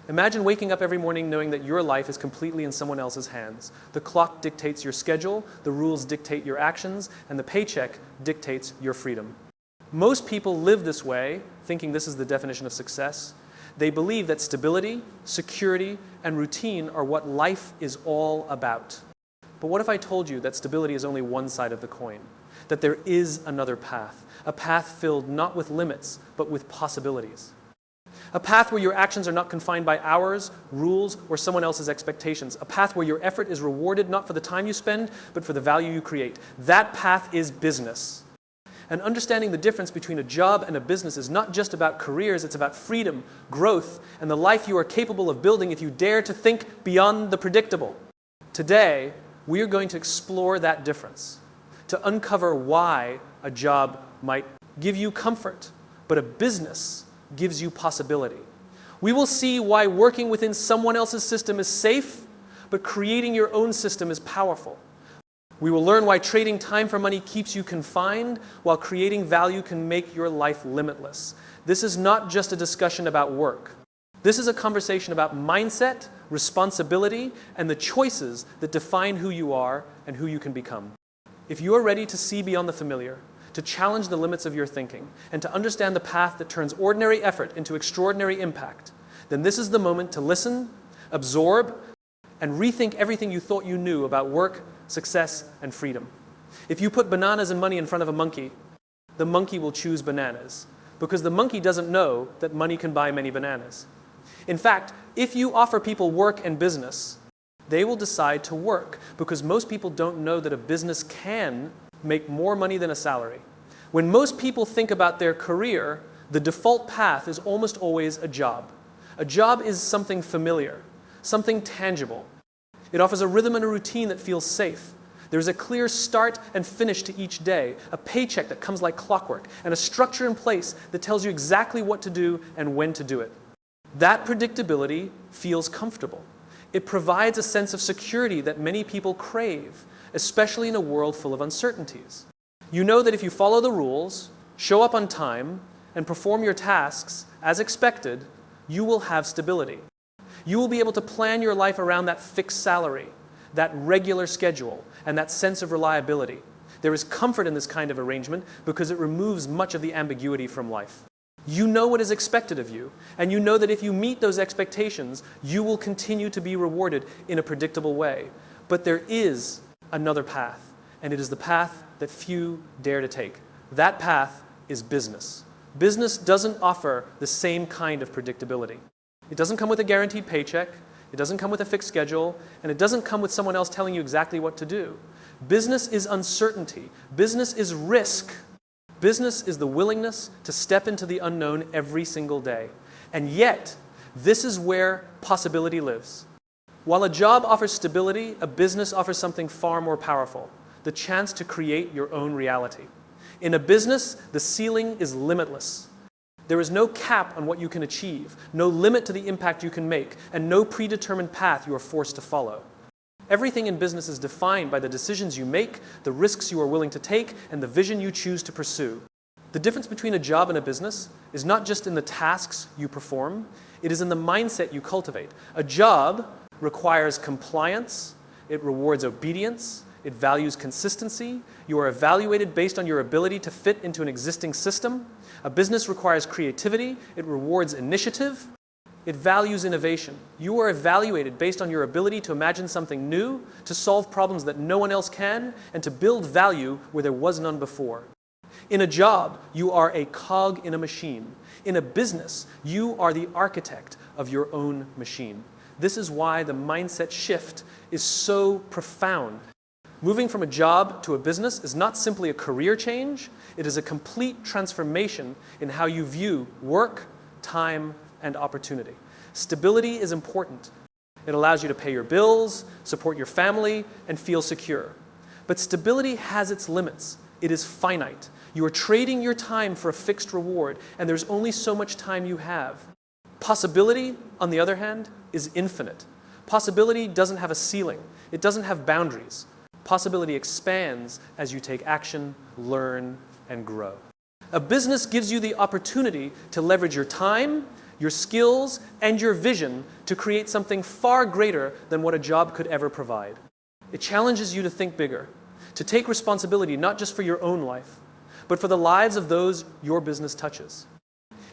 Imagine waking up every morning knowing that your life is completely in someone else's hands. The clock dictates your schedule, the rules dictate your actions, and the paycheck dictates your freedom. Most people live this way, thinking this is the definition of success. They believe that stability, security, and routine are what life is all about. But what if I told you that stability is only one side of the coin? That there is another path, a path filled not with limits, but with possibilities. A path where your actions are not confined by hours, rules, or someone else's expectations. A path where your effort is rewarded not for the time you spend, but for the value you create. That path is business. And understanding the difference between a job and a business is not just about careers, it's about freedom, growth, and the life you are capable of building if you dare to think beyond the predictable. Today, we are going to explore that difference, to uncover why a job might give you comfort, but a business gives you possibility. We will see why working within someone else's system is safe, but creating your own system is powerful. We will learn why trading time for money keeps you confined, while creating value can make your life limitless. This is not just a discussion about work. This is a conversation about mindset, responsibility, and the choices that define who you are and who you can become. If you are ready to see beyond the familiar, to challenge the limits of your thinking, and to understand the path that turns ordinary effort into extraordinary impact, then this is the moment to listen, absorb, and rethink everything you thought you knew about work, success, and freedom. If you put bananas and money in front of a monkey, the monkey will choose bananas, because the monkey doesn't know that money can buy many bananas. In fact, if you offer people work and business, they will decide to work, because most people don't know that a business can make more money than a salary. When most people think about their career, the default path is almost always a job. A job is something familiar, something tangible. It offers a rhythm and a routine that feels safe. There's a clear start and finish to each day, a paycheck that comes like clockwork, and a structure in place that tells you exactly what to do and when to do it. That predictability feels comfortable. It provides a sense of security that many people crave, especially in a world full of uncertainties. You know that if you follow the rules, show up on time, and perform your tasks as expected, you will have stability. You will be able to plan your life around that fixed salary, that regular schedule, and that sense of reliability. There is comfort in this kind of arrangement because it removes much of the ambiguity from life. You know what is expected of you, and you know that if you meet those expectations, you will continue to be rewarded in a predictable way. But there is another path, and it is the path that few dare to take. That path is business. Business doesn't offer the same kind of predictability. It doesn't come with a guaranteed paycheck, it doesn't come with a fixed schedule, and it doesn't come with someone else telling you exactly what to do. Business is uncertainty. Business is risk. Business is the willingness to step into the unknown every single day. And yet, this is where possibility lives. While a job offers stability, a business offers something far more powerful, the chance to create your own reality. In a business, the ceiling is limitless. There is no cap on what you can achieve, no limit to the impact you can make, and no predetermined path you are forced to follow. Everything in business is defined by the decisions you make, the risks you are willing to take, and the vision you choose to pursue. The difference between a job and a business is not just in the tasks you perform, it is in the mindset you cultivate. A job requires compliance, it rewards obedience, it values consistency, you are evaluated based on your ability to fit into an existing system. A business requires creativity, it rewards initiative, it values innovation. You are evaluated based on your ability to imagine something new, to solve problems that no one else can, and to build value where there was none before. In a job, you are a cog in a machine. In a business, you are the architect of your own machine. This is why the mindset shift is so profound. Moving from a job to a business is not simply a career change, it is a complete transformation in how you view work, time, and opportunity. Stability is important. It allows you to pay your bills, support your family, and feel secure. But stability has its limits. It is finite. You are trading your time for a fixed reward, and there's only so much time you have. Possibility, on the other hand, is infinite. Possibility doesn't have a ceiling. It doesn't have boundaries. Possibility expands as you take action, learn, and grow. A business gives you the opportunity to leverage your time, your skills, and your vision to create something far greater than what a job could ever provide. It challenges you to think bigger, to take responsibility not just for your own life, but for the lives of those your business touches.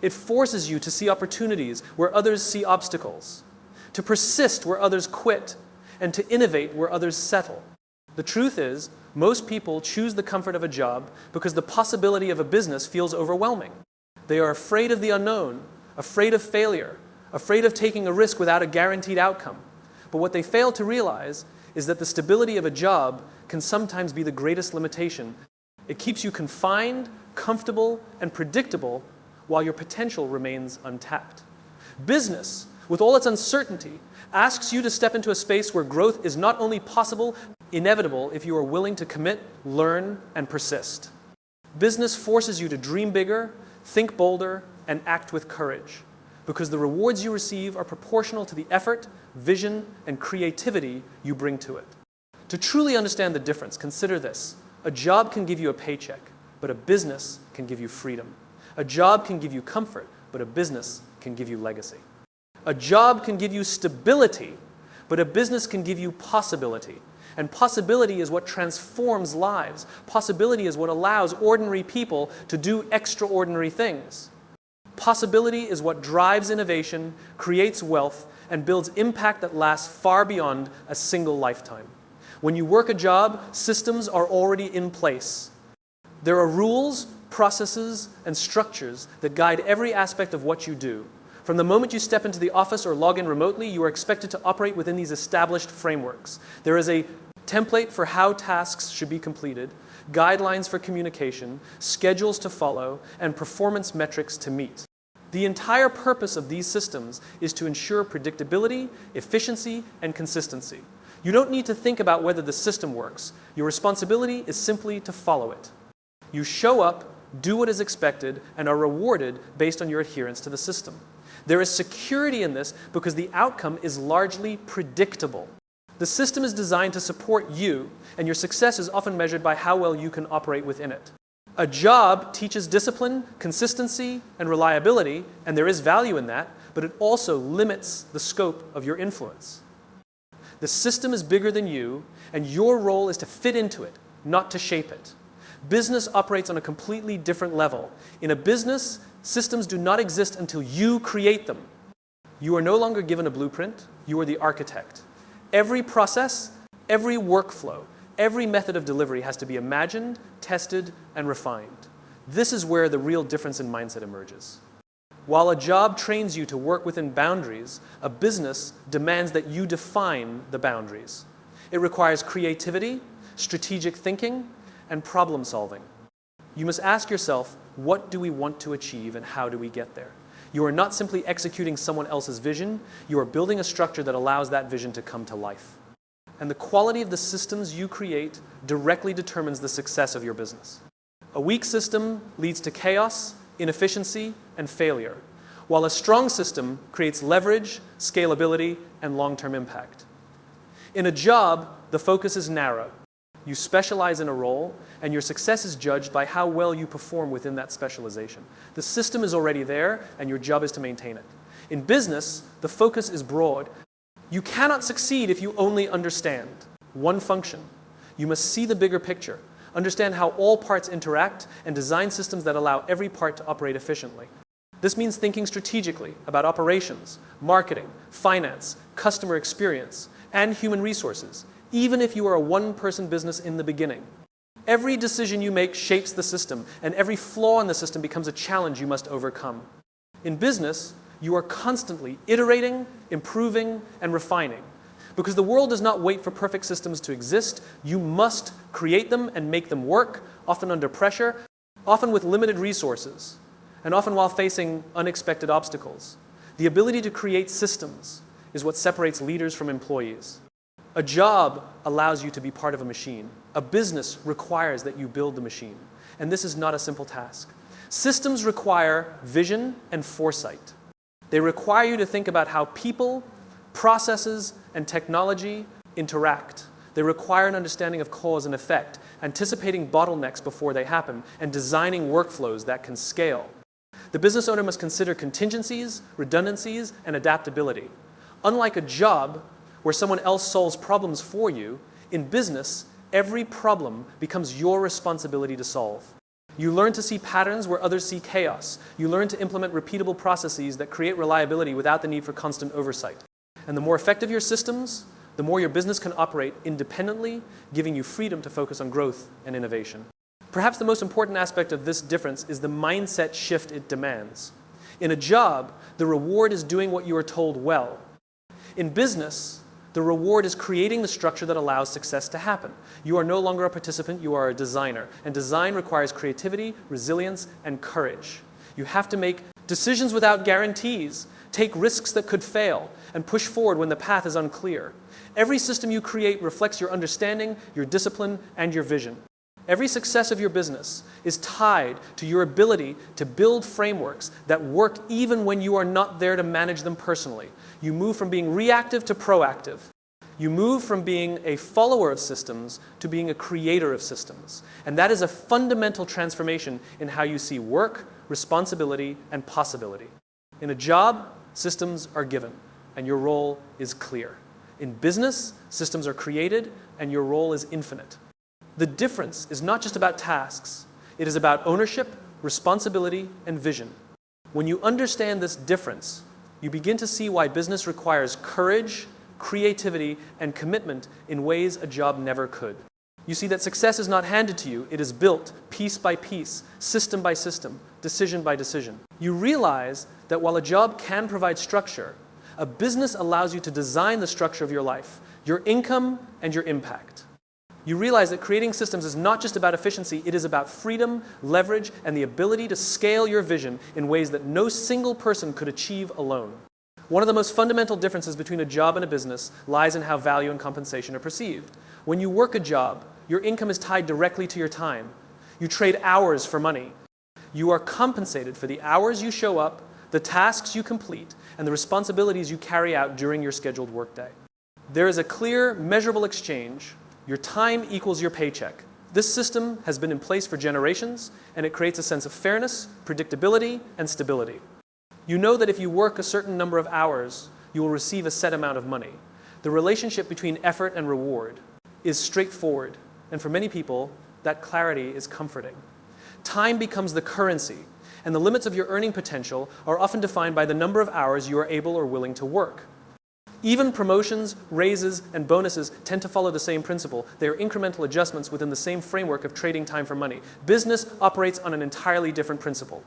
It forces you to see opportunities where others see obstacles, to persist where others quit, and to innovate where others settle. The truth is, most people choose the comfort of a job because the possibility of a business feels overwhelming. They are afraid of the unknown, afraid of failure, afraid of taking a risk without a guaranteed outcome. But what they fail to realize is that the stability of a job can sometimes be the greatest limitation. It keeps you confined, comfortable, and predictable while your potential remains untapped. Business, with all its uncertainty, asks you to step into a space where growth is not only possible, inevitable if you are willing to commit, learn, and persist. Business forces you to dream bigger, think bolder, and act with courage, because the rewards you receive are proportional to the effort, vision, and creativity you bring to it. To truly understand the difference, consider this. A job can give you a paycheck, but a business can give you freedom. A job can give you comfort, but a business can give you legacy. A job can give you stability, but a business can give you possibility. And possibility is what transforms lives. Possibility is what allows ordinary people to do extraordinary things. Possibility is what drives innovation, creates wealth, and builds impact that lasts far beyond a single lifetime. When you work a job, systems are already in place. There are rules, processes, and structures that guide every aspect of what you do. From the moment you step into the office or log in remotely, you are expected to operate within these established frameworks. There is a template for how tasks should be completed, guidelines for communication, schedules to follow, and performance metrics to meet. The entire purpose of these systems is to ensure predictability, efficiency, and consistency. You don't need to think about whether the system works. Your responsibility is simply to follow it. You show up, do what is expected, and are rewarded based on your adherence to the system. There is security in this because the outcome is largely predictable. The system is designed to support you, and your success is often measured by how well you can operate within it. A job teaches discipline, consistency, and reliability, and there is value in that, but it also limits the scope of your influence. The system is bigger than you, and your role is to fit into it, not to shape it. Business operates on a completely different level. In a business, systems do not exist until you create them. You are no longer given a blueprint, you are the architect. Every process, every workflow, every method of delivery has to be imagined, tested, and refined. This is where the real difference in mindset emerges. While a job trains you to work within boundaries, a business demands that you define the boundaries. It requires creativity, strategic thinking, and problem solving. You must ask yourself, what do we want to achieve and how do we get there? You are not simply executing someone else's vision, you are building a structure that allows that vision to come to life. And the quality of the systems you create directly determines the success of your business. A weak system leads to chaos, inefficiency, and failure, while a strong system creates leverage, scalability, and long-term impact. In a job, the focus is narrow. You specialize in a role, and your success is judged by how well you perform within that specialization. The system is already there, and your job is to maintain it. In business, the focus is broad. You cannot succeed if you only understand one function. You must see the bigger picture, understand how all parts interact, and design systems that allow every part to operate efficiently. This means thinking strategically about operations, marketing, finance, customer experience, and human resources, even if you are a one-person business in the beginning. Every decision you make shapes the system, and every flaw in the system becomes a challenge you must overcome. In business, you are constantly iterating, improving, and refining. Because the world does not wait for perfect systems to exist, you must create them and make them work, often under pressure, often with limited resources, and often while facing unexpected obstacles. The ability to create systems is what separates leaders from employees. A job allows you to be part of a machine. A business requires that you build the machine. And this is not a simple task. Systems require vision and foresight. They require you to think about how people, processes, and technology interact. They require an understanding of cause and effect, anticipating bottlenecks before they happen, and designing workflows that can scale. The business owner must consider contingencies, redundancies, and adaptability. Unlike a job where someone else solves problems for you, in business, every problem becomes your responsibility to solve. You learn to see patterns where others see chaos. You learn to implement repeatable processes that create reliability without the need for constant oversight. And the more effective your systems, the more your business can operate independently, giving you freedom to focus on growth and innovation. Perhaps the most important aspect of this difference is the mindset shift it demands. In a job, the reward is doing what you are told well. In business, the reward is creating the structure that allows success to happen. You are no longer a participant, you are a designer. And design requires creativity, resilience, and courage. You have to make decisions without guarantees, take risks that could fail, and push forward when the path is unclear. Every system you create reflects your understanding, your discipline, and your vision. Every success of your business is tied to your ability to build frameworks that work even when you are not there to manage them personally. You move from being reactive to proactive. You move from being a follower of systems to being a creator of systems. And that is a fundamental transformation in how you see work, responsibility, and possibility. In a job, systems are given, and your role is clear. In business, systems are created, and your role is infinite. The difference is not just about tasks. It is about ownership, responsibility, and vision. When you understand this difference, you begin to see why business requires courage, creativity, and commitment in ways a job never could. You see that success is not handed to you. It is built piece by piece, system by system, decision by decision. You realize that while a job can provide structure, a business allows you to design the structure of your life, your income, and your impact. You realize that creating systems is not just about efficiency, it is about freedom, leverage, and the ability to scale your vision in ways that no single person could achieve alone. One of the most fundamental differences between a job and a business lies in how value and compensation are perceived. When you work a job, your income is tied directly to your time. You trade hours for money. You are compensated for the hours you show up, the tasks you complete, and the responsibilities you carry out during your scheduled workday. There is a clear, measurable exchange. Your time equals your paycheck. This system has been in place for generations, and it creates a sense of fairness, predictability, and stability. You know that if you work a certain number of hours, you will receive a set amount of money. The relationship between effort and reward is straightforward, and for many people, that clarity is comforting. Time becomes the currency, and the limits of your earning potential are often defined by the number of hours you are able or willing to work. Even promotions, raises, and bonuses tend to follow the same principle. They are incremental adjustments within the same framework of trading time for money. Business operates on an entirely different principle.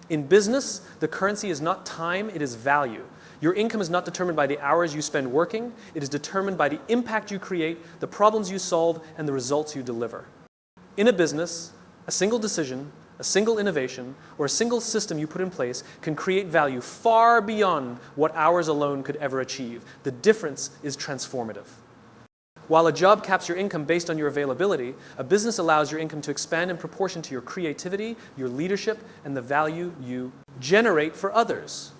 In business, the currency is not time, it is value. Your income is not determined by the hours you spend working. It is determined by the impact you create, the problems you solve, and the results you deliver. In a business, a single decision, a single innovation, or a single system you put in place can create value far beyond what hours alone could ever achieve. The difference is transformative. While a job caps your income based on your availability, a business allows your income to expand in proportion to your creativity, your leadership, and the value you generate for others.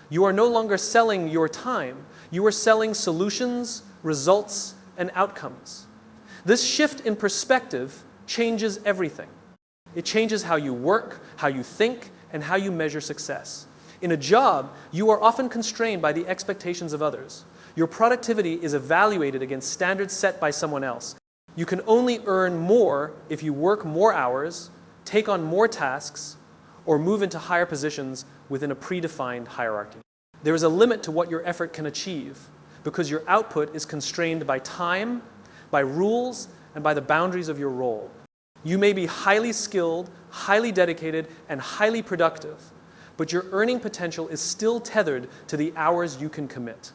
You are no longer selling your time. You are selling solutions, results, and outcomes. This shift in perspective changes everything. It changes how you work, how you think, and how you measure success. In a job, you are often constrained by the expectations of others. Your productivity is evaluated against standards set by someone else. You can only earn more if you work more hours, take on more tasks, or move into higher positions within a predefined hierarchy. There is a limit to what your effort can achieve because your output is constrained by time, by rules, and by the boundaries of your role. You may be highly skilled, highly dedicated, and highly productive, but your earning potential is still tethered to the hours you can commit.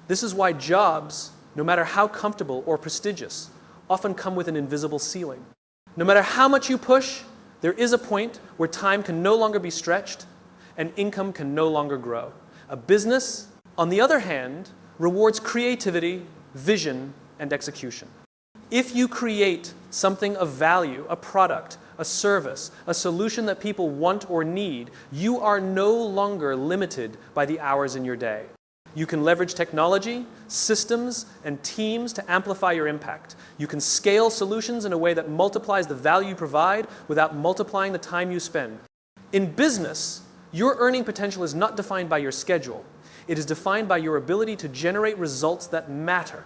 This is why jobs, no matter how comfortable or prestigious, often come with an invisible ceiling. No matter how much you push, there is a point where time can no longer be stretched and income can no longer grow. A business, on the other hand, rewards creativity, vision, and execution. If you create something of value, a product, a service, a solution that people want or need, you are no longer limited by the hours in your day. You can leverage technology, systems, and teams to amplify your impact. You can scale solutions in a way that multiplies the value you provide without multiplying the time you spend. In business, Your earning potential is not defined by your schedule. It is defined by your ability to generate results that matter.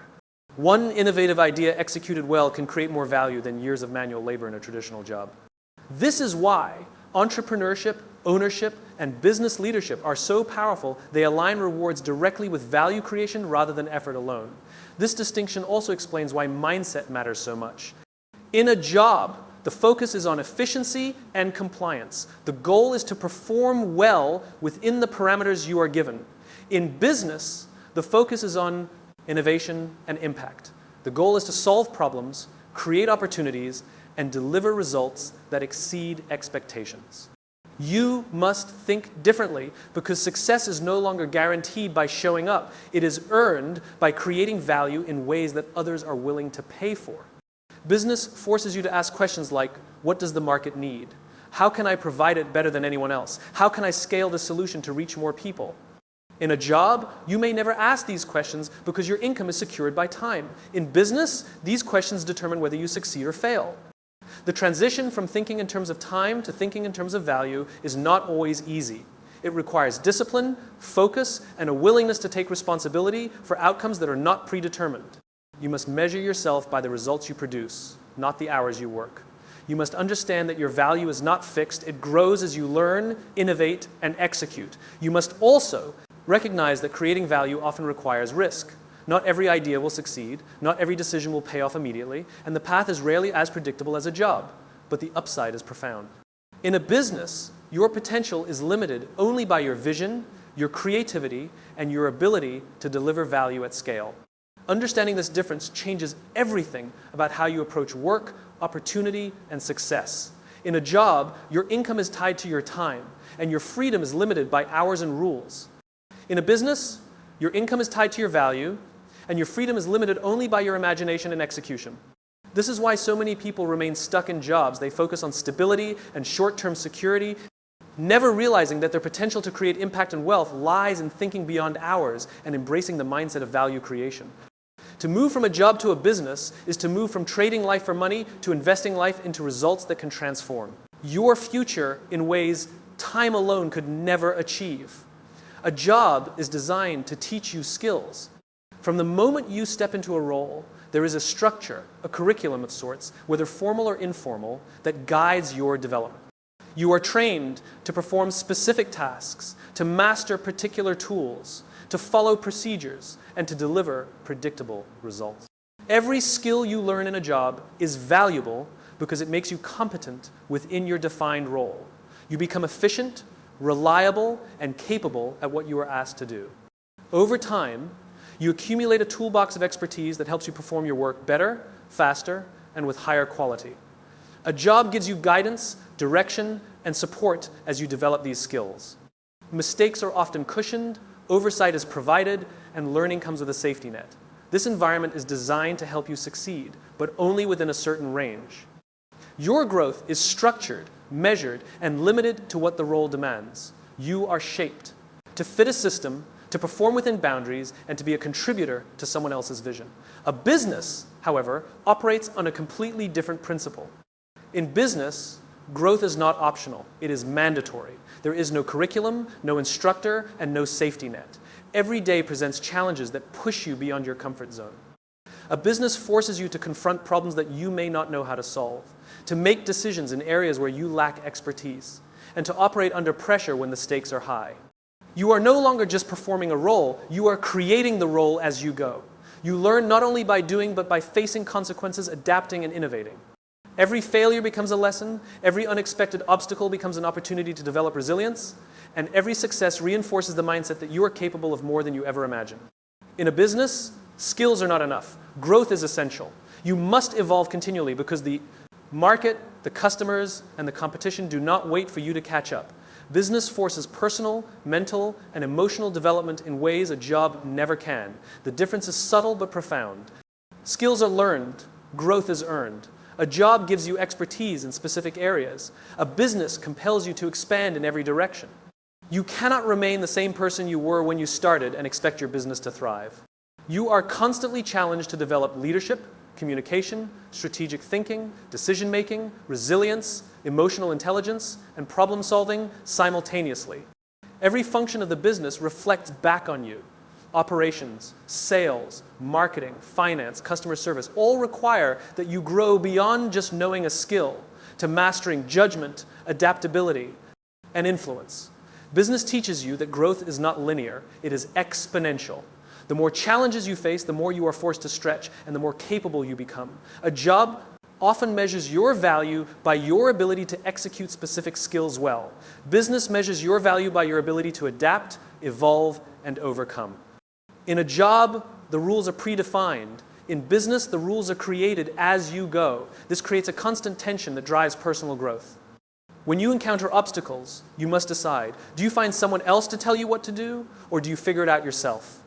One innovative idea executed well can create more value than years of manual labor in a traditional job. This is why entrepreneurship, ownership, and business leadership are so powerful. They align rewards directly with value creation rather than effort alone. This distinction also explains why mindset matters so much. In a job, the focus is on efficiency and compliance. The goal is to perform well within the parameters you are given. In business, the focus is on innovation and impact. The goal is to solve problems, create opportunities, and deliver results that exceed expectations. You must think differently because success is no longer guaranteed by showing up. It is earned by creating value in ways that others are willing to pay for. Business forces you to ask questions like, what does the market need? How can I provide it better than anyone else? How can I scale the solution to reach more people? In a job, you may never ask these questions because your income is secured by time. In business, these questions determine whether you succeed or fail. The transition from thinking in terms of time to thinking in terms of value is not always easy. It requires discipline, focus, and a willingness to take responsibility for outcomes that are not predetermined. You must measure yourself by the results you produce, not the hours you work. You must understand that your value is not fixed. It grows as you learn, innovate, and execute. You must also recognize that creating value often requires risk. Not every idea will succeed, not every decision will pay off immediately, and the path is rarely as predictable as a job, but the upside is profound. In a business, your potential is limited only by your vision, your creativity, and your ability to deliver value at scale. Understanding this difference changes everything about how you approach work, opportunity, and success. In a job, your income is tied to your time, and your freedom is limited by hours and rules. In a business, your income is tied to your value, and your freedom is limited only by your imagination and execution. This is why so many people remain stuck in jobs. They focus on stability and short-term security, never realizing that their potential to create impact and wealth lies in thinking beyond hours and embracing the mindset of value creation. To move from a job to a business is to move from trading life for money to investing life into results that can transform your future in ways time alone could never achieve. A job is designed to teach you skills. From the moment you step into a role, there is a structure, a curriculum of sorts, whether formal or informal, that guides your development. You are trained to perform specific tasks, to master particular tools, to follow procedures, and to deliver predictable results. Every skill you learn in a job is valuable because it makes you competent within your defined role. You become efficient, reliable, and capable at what you are asked to do. Over time, you accumulate a toolbox of expertise that helps you perform your work better, faster, and with higher quality. A job gives you guidance, direction, and support as you develop these skills. Mistakes are often cushioned, oversight is provided, and learning comes with a safety net. This environment is designed to help you succeed, but only within a certain range. Your growth is structured, measured, and limited to what the role demands. You are shaped to fit a system, to perform within boundaries, and to be a contributor to someone else's vision. A business, however, operates on a completely different principle. In business, growth is not optional. It is mandatory. There is no curriculum, no instructor, and no safety net. Every day presents challenges that push you beyond your comfort zone. A business forces you to confront problems that you may not know how to solve, to make decisions in areas where you lack expertise, and to operate under pressure when the stakes are high. You are no longer just performing a role, you are creating the role as you go. You learn not only by doing, but by facing consequences, adapting, and innovating. Every failure becomes a lesson, every unexpected obstacle becomes an opportunity to develop resilience, and every success reinforces the mindset that you are capable of more than you ever imagined. In a business, skills are not enough. Growth is essential. You must evolve continually because the market, the customers, and the competition do not wait for you to catch up. Business forces personal, mental, and emotional development in ways a job never can. The difference is subtle but profound. Skills are learned, growth is earned. A job gives you expertise in specific areas. A business compels you to expand in every direction. You cannot remain the same person you were when you started and expect your business to thrive. You are constantly challenged to develop leadership, communication, strategic thinking, decision-making, resilience, emotional intelligence, and problem-solving simultaneously. Every function of the business reflects back on you. Operations, sales, marketing, finance, customer service all require that you grow beyond just knowing a skill to mastering judgment, adaptability, and influence. Business teaches you that growth is not linear, it is exponential. The more challenges you face, the more you are forced to stretch and the more capable you become. A job often measures your value by your ability to execute specific skills well. Business measures your value by your ability to adapt, evolve, and overcome. In a job, the rules are predefined. In business, the rules are created as you go. This creates a constant tension that drives personal growth. When you encounter obstacles, you must decide, do you find someone else to tell you what to do, or do you figure it out yourself?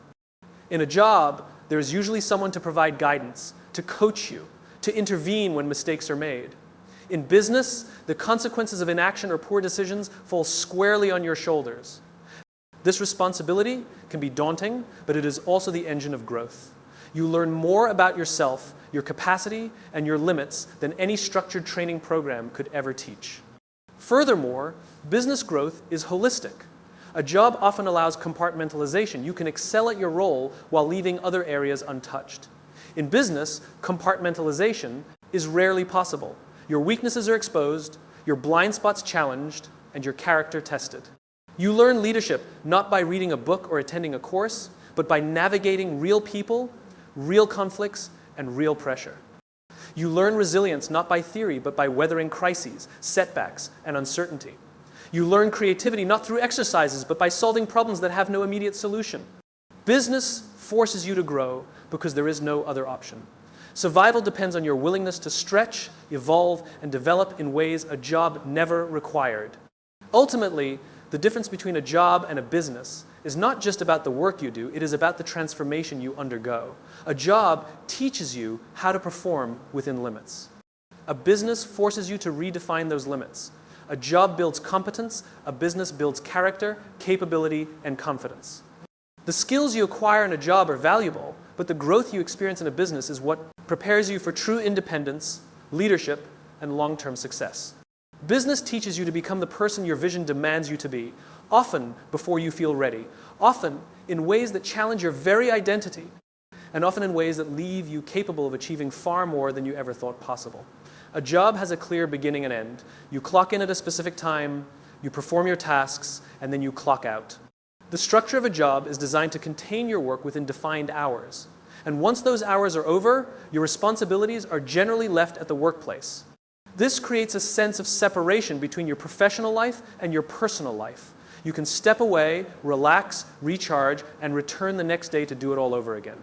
In a job, there is usually someone to provide guidance, to coach you, to intervene when mistakes are made. In business, the consequences of inaction or poor decisions fall squarely on your shoulders. This responsibility can be daunting, but it is also the engine of growth. You learn more about yourself, your capacity, and your limits than any structured training program could ever teach. Furthermore, business growth is holistic. A job often allows compartmentalization. You can excel at your role while leaving other areas untouched. In business, compartmentalization is rarely possible. Your weaknesses are exposed, your blind spots challenged, and your character tested. You learn leadership not by reading a book or attending a course, but by navigating real people, real conflicts, and real pressure. You learn resilience not by theory, but by weathering crises, setbacks, and uncertainty. You learn creativity not through exercises, but by solving problems that have no immediate solution. Business forces you to grow because there is no other option. Survival depends on your willingness to stretch, evolve, and develop in ways a job never required. Ultimately, the difference between a job and a business is not just about the work you do, it is about the transformation you undergo. A job teaches you how to perform within limits. A business forces you to redefine those limits. A job builds competence, a business builds character, capability, and confidence. The skills you acquire in a job are valuable, but the growth you experience in a business is what prepares you for true independence, leadership, and long-term success. Business teaches you to become the person your vision demands you to be, often before you feel ready, often in ways that challenge your very identity, and often in ways that leave you capable of achieving far more than you ever thought possible. A job has a clear beginning and end. You clock in at a specific time, you perform your tasks, and then you clock out. The structure of a job is designed to contain your work within defined hours. And once those hours are over, your responsibilities are generally left at the workplace. This creates a sense of separation between your professional life and your personal life. You can step away, relax, recharge, and return the next day to do it all over again.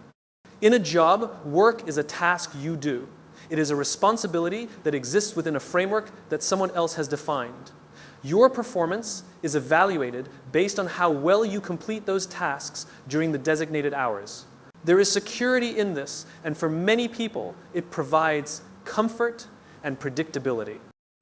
In a job, work is a task you do. It is a responsibility that exists within a framework that someone else has defined. Your performance is evaluated based on how well you complete those tasks during the designated hours. There is security in this, and for many people, it provides comfort and predictability.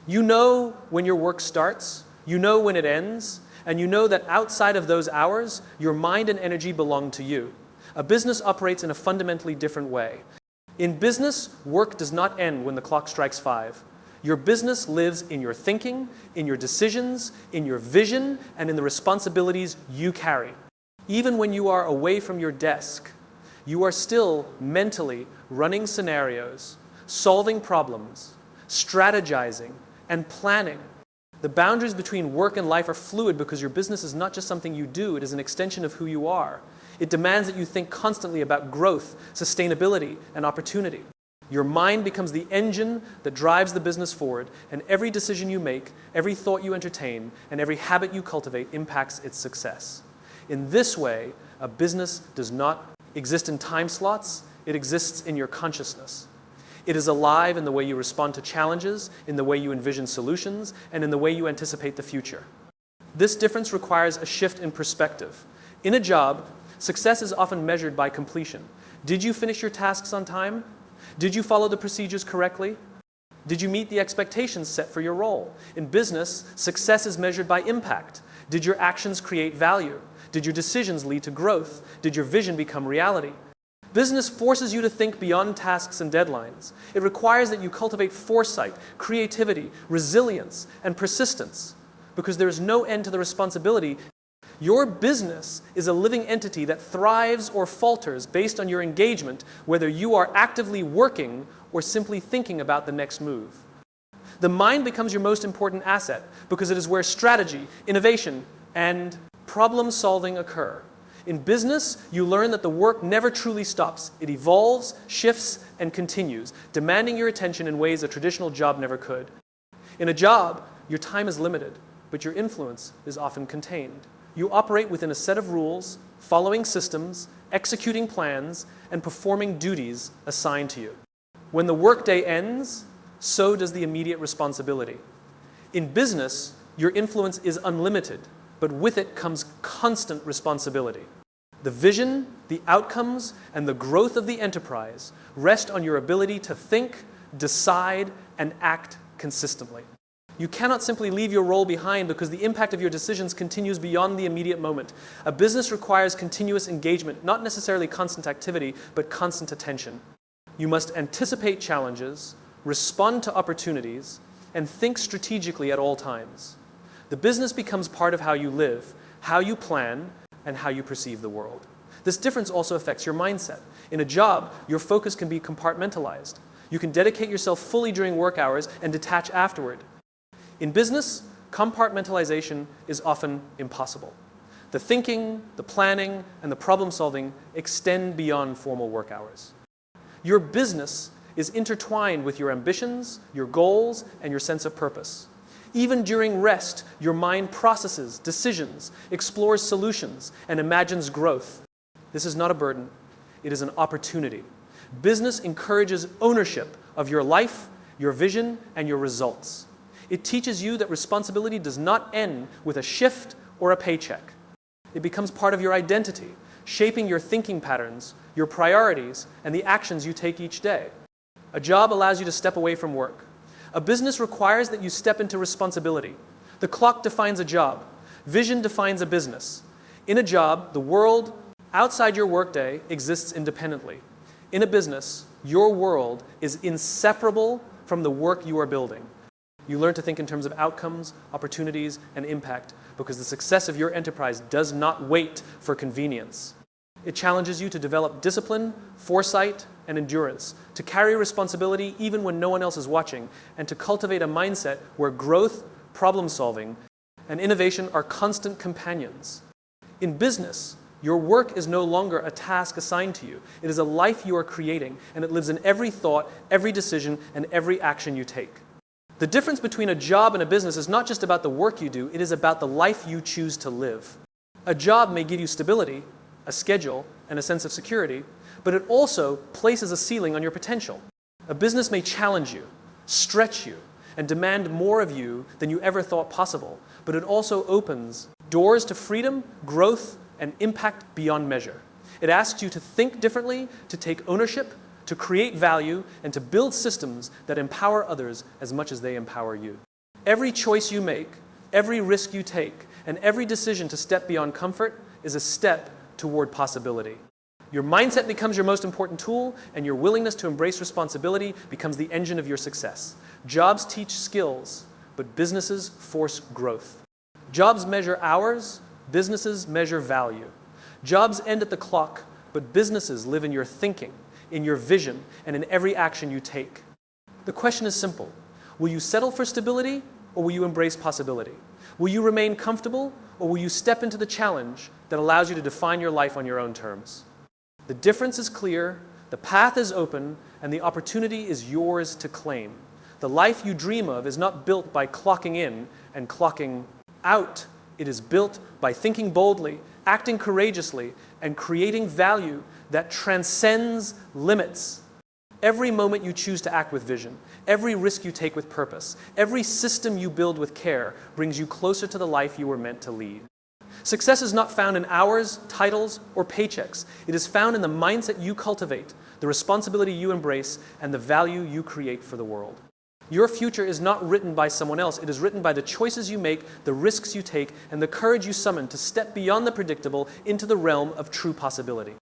You know when your work starts, you know when it ends, and you know that outside of those hours, your mind and energy belong to you. A business operates in a fundamentally different way. In business, work does not end when the clock strikes 5. Your business lives in your thinking, in your decisions, in your vision, and in the responsibilities you carry. Even when you are away from your desk, you are still mentally running scenarios, solving problems, strategizing, and planning. The boundaries between work and life are fluid because your business is not just something you do, it is an extension of who you are. It demands that you think constantly about growth, sustainability, and opportunity. Your mind becomes the engine that drives the business forward, and every decision you make, every thought you entertain, and every habit you cultivate impacts its success. In this way, a business does not exist in time slots, it exists in your consciousness. It is alive in the way you respond to challenges, in the way you envision solutions, and in the way you anticipate the future. This difference requires a shift in perspective. In a job, success is often measured by completion. Did you finish your tasks on time? Did you follow the procedures correctly? Did you meet the expectations set for your role? In business, success is measured by impact. Did your actions create value? Did your decisions lead to growth? Did your vision become reality? Business forces you to think beyond tasks and deadlines. It requires that you cultivate foresight, creativity, resilience, and persistence, because there is no end to the responsibility Your business is a living entity that thrives or falters based on your engagement, whether you are actively working or simply thinking about the next move. The mind becomes your most important asset because it is where strategy, innovation, and problem solving occur. In business, you learn that the work never truly stops. It evolves, shifts, and continues, demanding your attention in ways a traditional job never could. In a job, your time is limited, but your influence is often contained. You operate within a set of rules, following systems, executing plans, and performing duties assigned to you. When the workday ends, so does the immediate responsibility. In business, your influence is unlimited, but with it comes constant responsibility. The vision, the outcomes, and the growth of the enterprise rest on your ability to think, decide, and act consistently. You cannot simply leave your role behind because the impact of your decisions continues beyond the immediate moment. A business requires continuous engagement, not necessarily constant activity, but constant attention. You must anticipate challenges, respond to opportunities, and think strategically at all times. The business becomes part of how you live, how you plan, and how you perceive the world. This difference also affects your mindset. In a job, your focus can be compartmentalized. You can dedicate yourself fully during work hours and detach afterward. In business, compartmentalization is often impossible. The thinking, the planning, and the problem solving extend beyond formal work hours. Your business is intertwined with your ambitions, your goals, and your sense of purpose. Even during rest, your mind processes decisions, explores solutions, and imagines growth. This is not a burden. It is an opportunity. Business encourages ownership of your life, your vision, and your results. It teaches you that responsibility does not end with a shift or a paycheck. It becomes part of your identity, shaping your thinking patterns, your priorities, and the actions you take each day. A job allows you to step away from work. A business requires that you step into responsibility. The clock defines a job. Vision defines a business. In a job, the world outside your workday exists independently. In a business, your world is inseparable from the work you are building. You learn to think in terms of outcomes, opportunities, and impact because the success of your enterprise does not wait for convenience. It challenges you to develop discipline, foresight, and endurance, to carry responsibility even when no one else is watching, and to cultivate a mindset where growth, problem solving, and innovation are constant companions. In business, your work is no longer a task assigned to you. It is a life you are creating, and it lives in every thought, every decision, and every action you take. The difference between a job and a business is not just about the work you do, it is about the life you choose to live. A job may give you stability, a schedule, and a sense of security, but it also places a ceiling on your potential. A business may challenge you, stretch you, and demand more of you than you ever thought possible, but it also opens doors to freedom, growth, and impact beyond measure. It asks you to think differently, to take ownership, to create value, and to build systems that empower others as much as they empower you. Every choice you make, every risk you take, and every decision to step beyond comfort is a step toward possibility. Your mindset becomes your most important tool, and your willingness to embrace responsibility becomes the engine of your success. Jobs teach skills, but businesses force growth. Jobs measure hours, businesses measure value. Jobs end at the clock, but businesses live in your thinking, in your vision, and in every action you take. The question is simple. Will you settle for stability, or will you embrace possibility? Will you remain comfortable, or will you step into the challenge that allows you to define your life on your own terms? The difference is clear, the path is open, and the opportunity is yours to claim. The life you dream of is not built by clocking in and clocking out. It is built by thinking boldly, acting courageously, and creating value that transcends limits. Every moment you choose to act with vision, every risk you take with purpose, every system you build with care brings you closer to the life you were meant to lead. Success is not found in hours, titles, or paychecks. It is found in the mindset you cultivate, the responsibility you embrace, and the value you create for the world. Your future is not written by someone else. It is written by the choices you make, the risks you take, and the courage you summon to step beyond the predictable into the realm of true possibility.